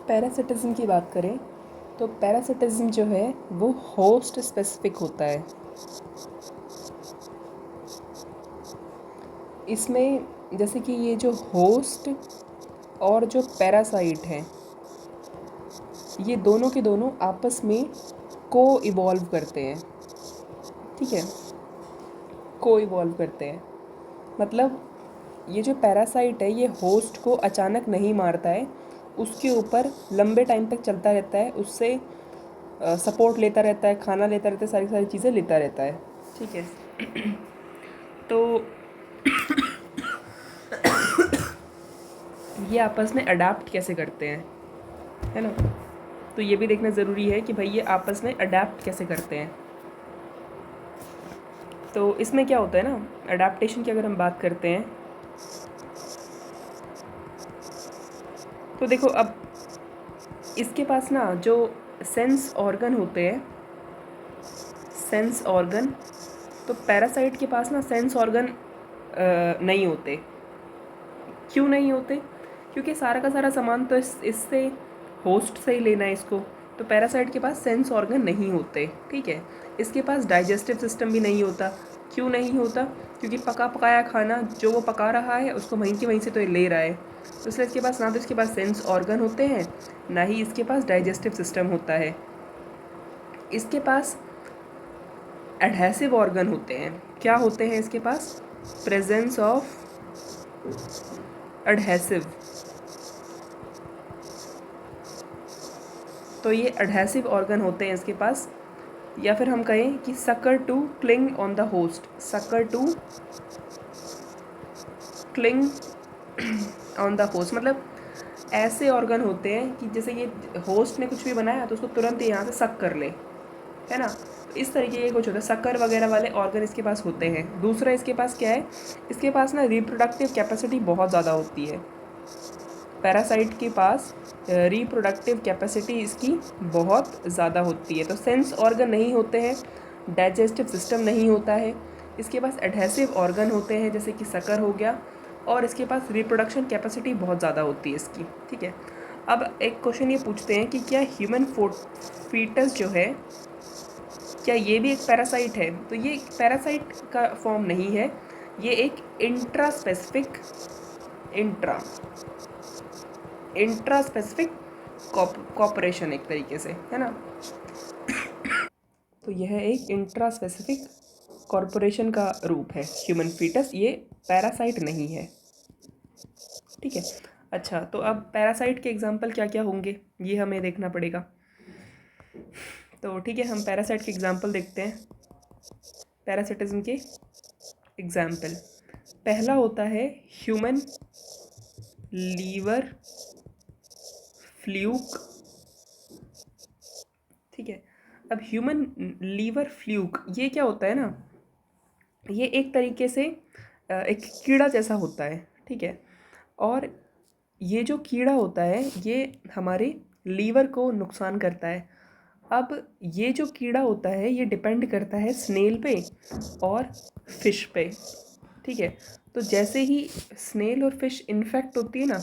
Parasitism की बात करें तो पैरासिटिज्म जो है वो होस्ट स्पेसिफिक होता है। इसमें जैसे कि ये जो होस्ट और जो पैरासाइट हैं ये दोनों के दोनों आपस में को इवॉल्व करते हैं। ठीक है, को इवॉल्व करते हैं मतलब ये जो पैरासाइट है ये होस्ट को अचानक नहीं मारता है, उसके ऊपर लंबे टाइम तक चलता रहता है, उससे सपोर्ट लेता रहता है, खाना लेता रहता है, सारी सारी चीज़ें लेता रहता है। ठीक है तो ये आपस में अडाप्ट कैसे करते हैं, है ना। तो ये भी देखना ज़रूरी है कि भाई ये आपस में अडेप्ट कैसे करते हैं। तो इसमें क्या होता है ना, अडेप्टेशन की अगर हम बात करते हैं तो देखो अब इसके पास ना जो सेंस ऑर्गन होते हैं, सेंस ऑर्गन, तो पैरासाइट के पास ना सेंस ऑर्गन नहीं होते। क्यों नहीं होते? क्योंकि सारा का सारा सामान तो इससे होस्ट से ही लेना है इसको, तो पैरासाइट के पास सेंस ऑर्गन नहीं होते। ठीक है, इसके पास डाइजेस्टिव सिस्टम भी नहीं होता। क्यों नहीं होता? क्योंकि पका पकाया खाना जो वो पका रहा है उसको वहीं के वहीं से तो ये ले रहा है, तो इसलिए इसके पास ना तो इसके पास सेंस ऑर्गन होते हैं, ना ही इसके पास डाइजेस्टिव सिस्टम होता है। इसके पास एडहेसिव ऑर्गन होते हैं। क्या होते हैं इसके पास? Presence of adhesive. तो ये एडहेसिव ऑर्गन होते हैं इसके पास, या फिर हम कहें कि sucker to cling on the host, sucker to cling on the host, मतलब ऐसे ऑर्गन होते हैं कि जैसे ये होस्ट ने कुछ भी बनाया तो उसको तुरंत यहाँ से सक कर ले, है ना। तो इस तरीके के कुछ होता है, शक्कर वगैरह वाले ऑर्गन इसके पास होते हैं। दूसरा इसके पास क्या है, इसके पास ना रिप्रोडक्टिव कैपेसिटी बहुत ज़्यादा होती है। पैरासाइट के पास रिप्रोडक्टिव कैपेसिटी इसकी बहुत ज़्यादा होती है। तो सेंस ऑर्गन नहीं होते हैं, डाइजेस्टिव सिस्टम नहीं होता है, इसके पास एडहेसिव ऑर्गन होते हैं जैसे कि शक्कर हो गया, और इसके पास रिप्रोडक्शन कैपेसिटी बहुत ज़्यादा होती है इसकी। ठीक है, अब एक क्वेश्चन ये पूछते हैं कि क्या ह्यूमन फीटस जो है क्या ये भी एक पैरासाइट है? तो ये एक पैरासाइट का फॉर्म नहीं है, ये एक इंट्रा स्पेसिफिक कॉपरेशन एक तरीके से, है ना। तो यह एक इंट्रा स्पेसिफिक कॉरपोरेशन का रूप है ह्यूमन फीटस, ये पैरासाइट नहीं है। ठीक है, अच्छा तो अब पैरासाइट के एग्जाम्पल क्या क्या होंगे ये हमें देखना पड़ेगा। तो ठीक है, हम पैरासाइट के एग्जाम्पल देखते हैं। पैरासिटिज्म के एग्जाम्पल, पहला होता है ह्यूमन लीवर फ्लूक। ठीक है, अब ह्यूमन लीवर फ्लूक ये क्या होता है ना, ये एक तरीके से एक कीड़ा जैसा होता है। ठीक है, और ये जो कीड़ा होता है ये हमारे लीवर को नुकसान करता है। अब ये जो कीड़ा होता है ये डिपेंड करता है स्नेल पे और फिश पे। ठीक है, तो जैसे ही स्नेल और फिश इन्फेक्ट होती है ना,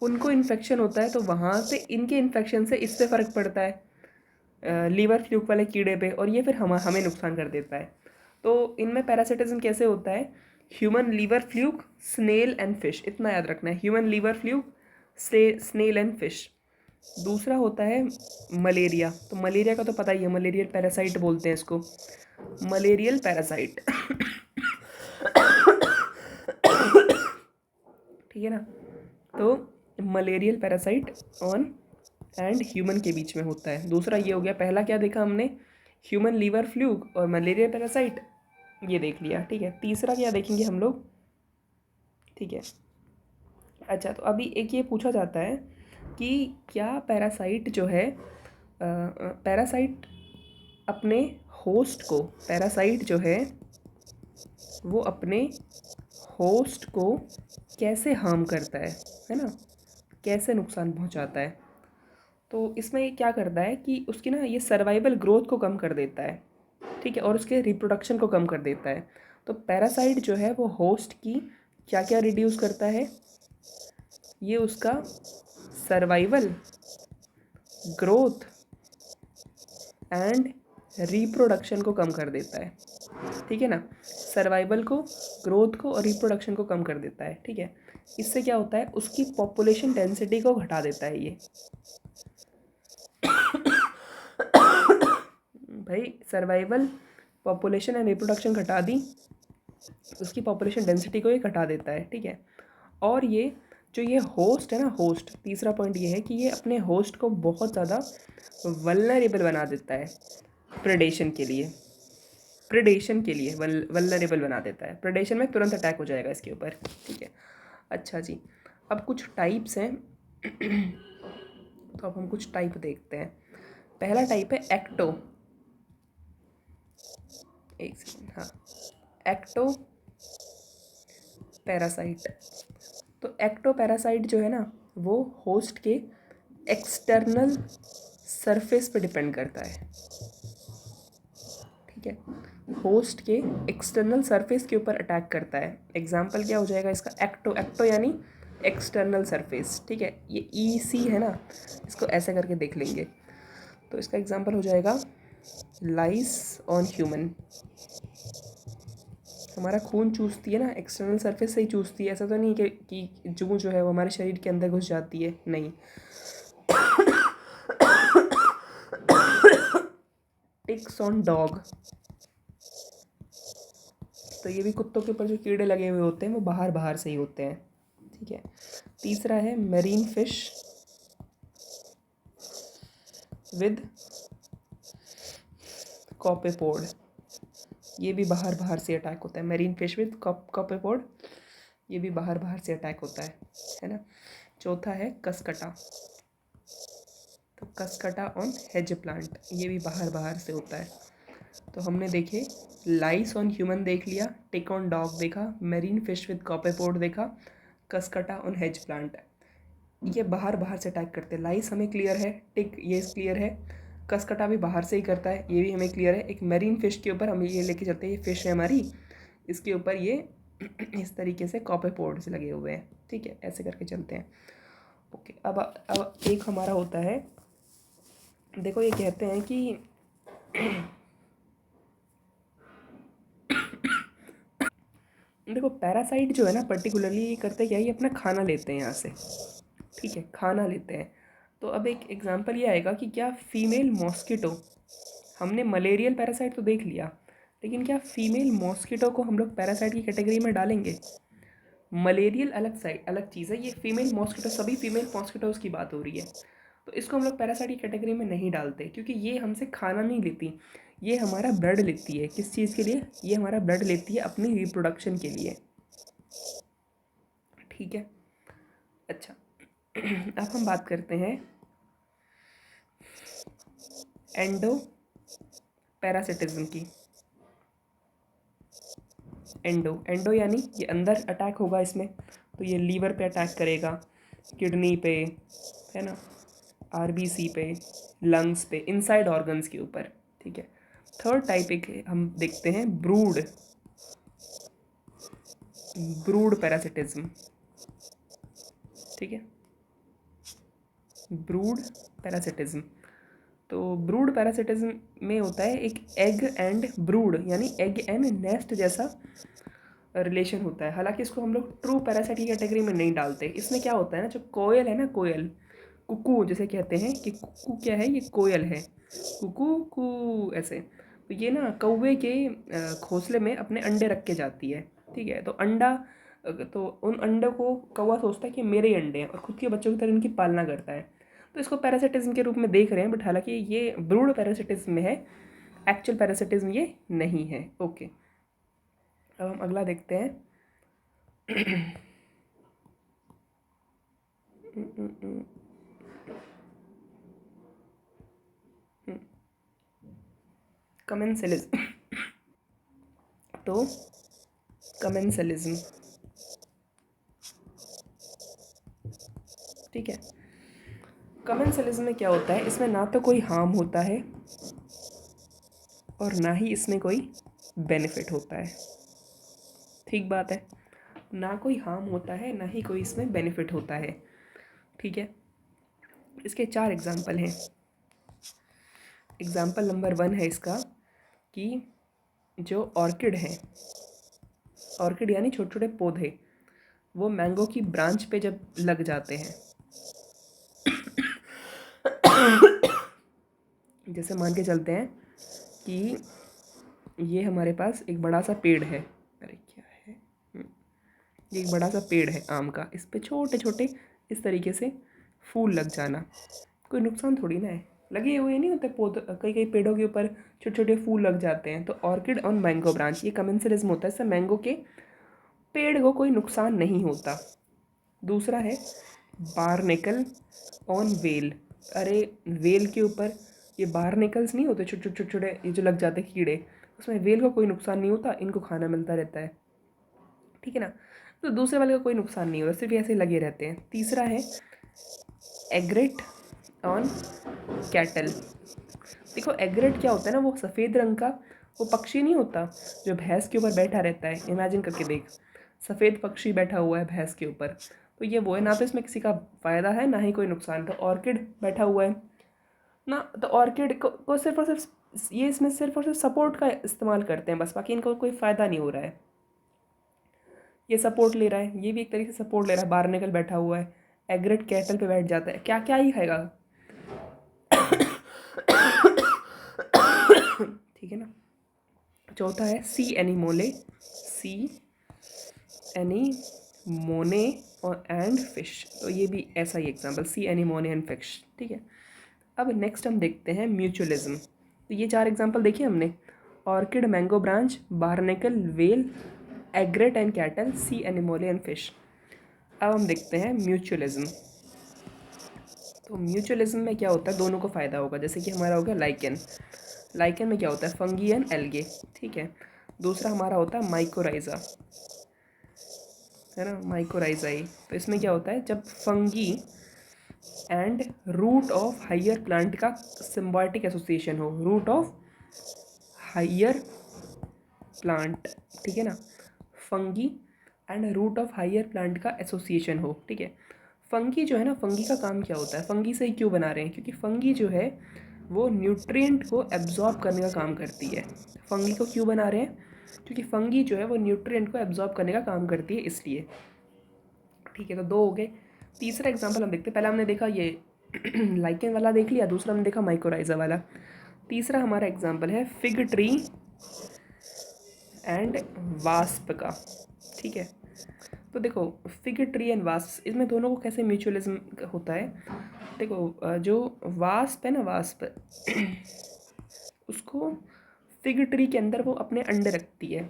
उनको इन्फेक्शन होता है तो वहाँ से इनके इन्फेक्शन से इस पे फ़र्क पड़ता है लीवर फ्लूक वाले कीड़े पे, और ये फिर हमें नुकसान कर देता है। तो इनमें पैरासिटिज्म कैसे होता है, human liver fluke, snail and fish, इतना याद रखना है, human liver fluke, snail and fish. दूसरा होता है मलेरिया, तो मलेरिया का तो पता ही है, मलेरियल पैरासाइट बोलते हैं इसको, मलेरियल पैरासाइट। ठीक है ना, तो malarial parasite on and human के बीच में होता है। दूसरा ये हो गया, पहला क्या देखा हमने, ह्यूमन लीवर फ्लूक और मलेरिया पैरासाइट, ये देख लिया। ठीक है, तीसरा क्या देखेंगे हम लोग। ठीक है, अच्छा तो अभी एक ये पूछा जाता है कि क्या पैरासाइट जो है पैरासाइट अपने होस्ट को, पैरासाइट जो है वो अपने होस्ट को कैसे हार्म करता है ना, कैसे नुकसान पहुंचाता है। तो इसमें ये क्या करता है कि उसकी ना ये सर्वाइवल ग्रोथ को कम कर देता है। ठीक है, और उसके रिप्रोडक्शन को कम कर देता है। तो पैरासाइट जो है वो होस्ट की क्या क्या रिड्यूस करता है, ये उसका सर्वाइवल ग्रोथ एंड रिप्रोडक्शन को कम कर देता है, ठीक है ना। सर्वाइवल को, ग्रोथ को और रिप्रोडक्शन को कम कर देता है, ठीक है। इससे क्या होता है, उसकी पॉपुलेशन डेंसिटी को घटा देता है ये। भाई सर्वाइवल, पॉपुलेशन एंड रिप्रोडक्शन घटा दी, उसकी पॉपुलेशन डेंसिटी को ये घटा देता है, ठीक है। और ये जो ये होस्ट है ना, होस्ट, तीसरा पॉइंट ये है कि ये अपने होस्ट को बहुत ज़्यादा वल्नरेबल बना देता है प्रेडेशन के लिए, प्रेडेशन के लिए वल्नरेबल बना देता है। प्रेडेशन में तुरंत अटैक हो जाएगा इसके ऊपर, ठीक है। अच्छा जी, अब कुछ टाइप्स हैं तो अब हम कुछ टाइप देखते हैं। पहला टाइप है एक्टो, एक सेकंड, हाँ, एक्टो पैरासाइट। तो एक्टो पैरासाइट जो है ना, वो होस्ट के एक्सटर्नल सरफेस पे डिपेंड करता है, ठीक है। होस्ट के एक्सटर्नल सरफेस के ऊपर अटैक करता है। एग्जाम्पल क्या हो जाएगा इसका, एक्टो, एक्टो यानी एक्सटर्नल सरफेस, ठीक है। ये ई सी है ना, इसको ऐसे करके देख लेंगे तो इसका एग्जाम्पल हो जाएगा लाइस ऑन ह्यूमन। हमारा खून चूसती है ना, एक्सटर्नल सरफेस से ही चूसती है, ऐसा तो नहीं कि जू जो है वो हमारे शरीर के अंदर घुस जाती है, नहीं। टिक्स ऑन डॉग, तो ये भी कुत्तों के ऊपर जो कीड़े लगे हुए होते हैं वो बाहर बाहर से ही होते हैं, ठीक है। तीसरा है मेरीन फिश विद कॉपेपोड, ये भी बाहर बाहर से अटैक होता है। मेरीन फिश विद कॉपेपोड, ये भी बाहर बाहर से अटैक होता है ना। चौथा है कसकटा, तो कसकटा ऑन हेज प्लांट, ये भी बाहर बाहर से होता है। तो हमने देखे लाइस ऑन ह्यूमन देख लिया, टिक ऑन डॉग देखा, मेरीन फिश विद कॉपेपोड देखा, कसकटा ऑन हेज प्लांट, ये बाहर बाहर से अटैक करते हैं। लाइस हमें क्लियर है, टिक ये क्लियर है, कसकटा भी बाहर से ही करता है, ये भी हमें क्लियर है। एक मेरीन फिश के ऊपर हम ये लेके चलते हैं, ये फिश है हमारी, इसके ऊपर ये इस तरीके से कॉपेपोड्स लगे हुए हैं, ठीक है, ऐसे करके चलते हैं। ओके, अब एक हमारा होता है, देखो ये कहते हैं कि देखो पैरासाइट जो है ना, पर्टिकुलरली ये करते क्या है, ये अपना खाना लेते हैं यहाँ से, ठीक है, खाना लेते हैं। तो अब एक एग्जांपल ये आएगा कि क्या फीमेल मॉस्किटो, हमने मलेरियल पैरासाइट तो देख लिया, लेकिन क्या फीमेल मॉस्किटो को हम लोग पैरासाइट की कैटेगरी में डालेंगे? मलेरियल अलग साइड अलग चीज़ है, ये फीमेल मॉस्किटो, सभी फीमेल मॉस्किटोज़ की बात हो रही है, तो इसको हम लोग पैरासाइट की कैटेगरी में नहीं डालते, क्योंकि ये हमसे खाना नहीं लेती, ये हमारा ब्लड लेती है। किस चीज़ के लिए? ये हमारा ब्लड लेती है अपनी रिप्रोडक्शन के लिए, ठीक है। अच्छा, अब हम बात करते हैं एंडो पैरासिटिज्म की। एंडो, एंडो यानी ये अंदर अटैक होगा इसमें, तो ये लीवर पे अटैक करेगा, किडनी पे, है ना, आरबीसी पे, लंग्स पे, इनसाइड ऑर्गन्स के ऊपर, ठीक है। थर्ड टाइप एक हम देखते हैं ब्रूड, ब्रूड पैरासिटिज्म, ठीक है, ब्रूड पैरासिटिज्म। तो ब्रूड पैरासिटिज्म में होता है एक एग एंड ब्रूड यानी एग एंड नेस्ट जैसा रिलेशन होता है। हालांकि इसको हम लोग ट्रू पैरासाइट की कैटेगरी में नहीं डालते। इसमें क्या होता है ना, जो कोयल है ना, कोयल, कुकू जैसे कहते हैं कि कुकू क्या है, ये कोयल है, कुकू कू ऐसे। तो ये ना कौवे के घोंसले में अपने अंडे रख के जाती है, ठीक है। तो अंडा, तो उन अंडों को कौवा सोचता है कि मेरे ही अंडे हैं और खुद के बच्चों की तरह इनकी पालना करता है, तो इसको पैरासिटिज्म के रूप में देख रहे हैं, बट हालांकि ये ब्रूड पैरासिटिज्म में है, एक्चुअल पैरासिटिज्म ये नहीं है। ओके, अब हम अगला देखते हैं। कमेंसलिज्म। तो कमेंसलिज्म, ठीक है। कमेंसलिज्म में क्या होता है, इसमें ना तो कोई हार्म होता है और ना ही इसमें कोई बेनिफिट होता है, ठीक बात है, ना कोई हार्म होता है ना ही कोई इसमें बेनिफिट होता है, ठीक है। इसके चार एग्जाम्पल हैं। एग्जाम्पल नंबर 1 है इसका कि जो ऑर्किड है, ऑर्किड यानी छोटे छोटे पौधे, वो मैंगो की ब्रांच पे जब लग जाते हैं, जैसे मान के चलते हैं कि ये हमारे पास एक बड़ा सा पेड़ है, अरे क्या है, ये एक बड़ा सा पेड़ है आम का, इस पे छोटे छोटे इस तरीके से फूल लग जाना, कोई नुकसान थोड़ी ना है, लगे हुए नहीं होते पौधे, कई कई पेड़ों के ऊपर छोटे छोटे फूल लग जाते हैं। तो ऑर्किड ऑन मैंगो ब्रांच, ये कमेंसलिज्म होता है, इससे मैंगो के पेड़ को कोई नुकसान नहीं होता। दूसरा है बारनेकल ऑन वेल, अरे वेल के ऊपर ये बारनेकल्स नहीं होते छोटे छोटे छोटे ये जो लग जाते कीड़े, उसमें वेल को कोई नुकसान नहीं होता, इनको खाना मिलता रहता है, ठीक है ना। तो दूसरे वाले का कोई नुकसान नहीं होता, सिर्फ ऐसे लगे रहते हैं। तीसरा है एग्रेट ऑन कैटल। देखो एग्रेट क्या होता है ना, वो सफ़ेद रंग का वो पक्षी नहीं होता जो भैंस के ऊपर बैठा रहता है, इमेजिन करके देख, सफ़ेद पक्षी बैठा हुआ है भैंस के ऊपर, तो ये वो है ना, तो इसमें किसी का फ़ायदा है ना ही कोई नुकसान। तो ऑर्किड बैठा हुआ है ना, तो ऑर्किड को सिर्फ और सिर्फ ये इसमें सिर्फ और सिर्फ सपोर्ट का इस्तेमाल करते हैं बस, बाकी इनको कोई फ़ायदा नहीं हो रहा है। ये सपोर्ट ले रहा है, ये भी एक तरीके से सपोर्ट ले रहा है, बारनेकल बैठा हुआ है, एग्रेट कैटल पे बैठ जाता है, क्या क्या ही खाएगा, ठीक है ना। चौथा है सी एनीमोले, सी एनीमोने और एंड फिश, तो ये भी ऐसा ही एग्जाम्पल, सी एनीमोने एंड फिश, ठीक है। अब नेक्स्ट हम देखते हैं म्यूचुअलिज्म। तो ये 4 एग्जाम्पल देखिए हमने, orchid, mango branch, barnacle, whale, egret and cattle, sea anemone and fish. अब हम देखते हैं म्यूचुअलिज्म। तो म्यूचुअलिज्म में क्या होता है, दोनों को फ़ायदा होगा, जैसे कि हमारा हो गया लाइकेन, लाइकेन में क्या होता है, फंगी एंड एल्गे, ठीक है। दूसरा हमारा होता है माइकोराइजा, है ना, माइकोराइजाई, तो इसमें क्या होता है, जब fungi and root of higher plant का सिम्बायोटिक एसोसिएशन हो, रूट ऑफ हायर प्लांट, ठीक है ना, fungi and root of higher plant का एसोसिएशन हो, ठीक है। फंगी जो है ना, फंगी का काम क्या होता है, फंगी से ही क्यों बना रहे हैं, क्योंकि फंगी जो है वो न्यूट्रिएंट को एब्जॉर्ब करने का काम करती है। फंगी को क्यों बना रहे हैं, क्योंकि फंगी जो है वो न्यूट्रिएंट को एब्जॉर्ब करने का काम करती है, इसलिए, ठीक है। तो 2 हो गए। तीसरा एग्जाम्पल हम देखते हैं, पहला हमने देखा ये लाइकेन वाला देख लिया, दूसरा हमने देखा माइकोराइजा वाला। तीसरा हमारा एग्जाम्पल है फिग ट्री एंड वास्प का, ठीक है। तो देखो फिग ट्री एंड वास्प, इसमें दोनों को कैसे म्यूचुअलिज्म होता है, देखो जो वास्प है ना, वास्प उसको फिग ट्री के अंदर वो अपने अंडे रखती है,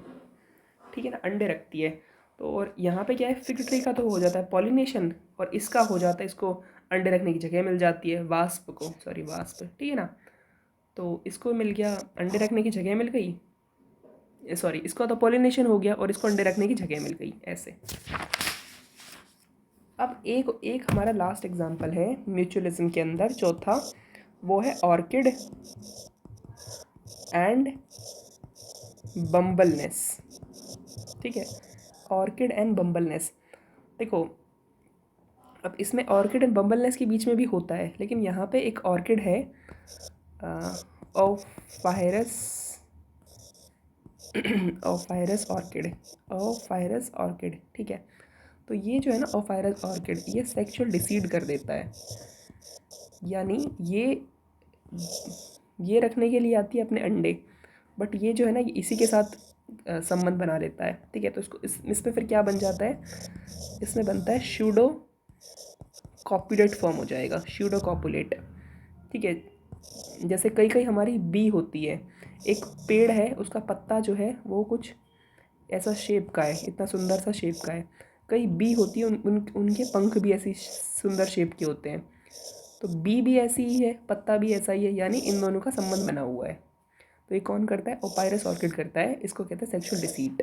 ठीक है ना, अंडे रखती है। तो और यहाँ पे क्या है, फिग ट्री का तो हो जाता है पॉलिनेशन, और इसका हो जाता है, इसको अंडे रखने की जगह मिल जाती है, वास्प को, सॉरी वास्प, ठीक है ना। तो इसको मिल गया, अंडे रखने की जगह मिल गई, सॉरी इसका तो पॉलिनेशन हो गया और इसको अंडे रखने की जगह मिल गई, ऐसे। अब एक एक हमारा लास्ट एग्जांपल है म्यूचुअलिज्म के अंदर, चौथा, वो है ऑर्किड एंड बम्बलनेस, ठीक है, ऑर्किड एंड बम्बलनेस। देखो अब इसमें ऑर्किड एंड बम्बलनेस के बीच में भी होता है, लेकिन यहाँ पे एक ऑर्किड है ओफायरस ओफायरस ऑर्किड, ओफायरस ऑर्किड, ठीक है। तो ये जो है ना ओफायरस ऑर्किड, ये सेक्सुअल डिसीड कर देता है, यानी ये रखने के लिए आती है अपने अंडे, बट ये जो है ना, ये इसी के साथ संबंध बना लेता है, ठीक है। तो इसमें फिर क्या बन जाता है, इसमें बनता है शूडो कॉपुलेट फॉर्म हो जाएगा, शूडो कॉपुलेट, ठीक है। जैसे कई कई हमारी बी होती है, एक पेड़ है उसका पत्ता जो है वो कुछ ऐसा शेप का है, इतना सुंदर सा शेप का है, कई बी होती है उनके पंख भी ऐसी सुंदर शेप के होते हैं, तो बी भी ऐसी ही है, पत्ता भी ऐसा ही है, यानी इन दोनों का संबंध बना हुआ है। तो ये कौन करता है, ओपायरस ऑर्किड करता है, इसको कहते हैं सेक्सुअल डिसीट।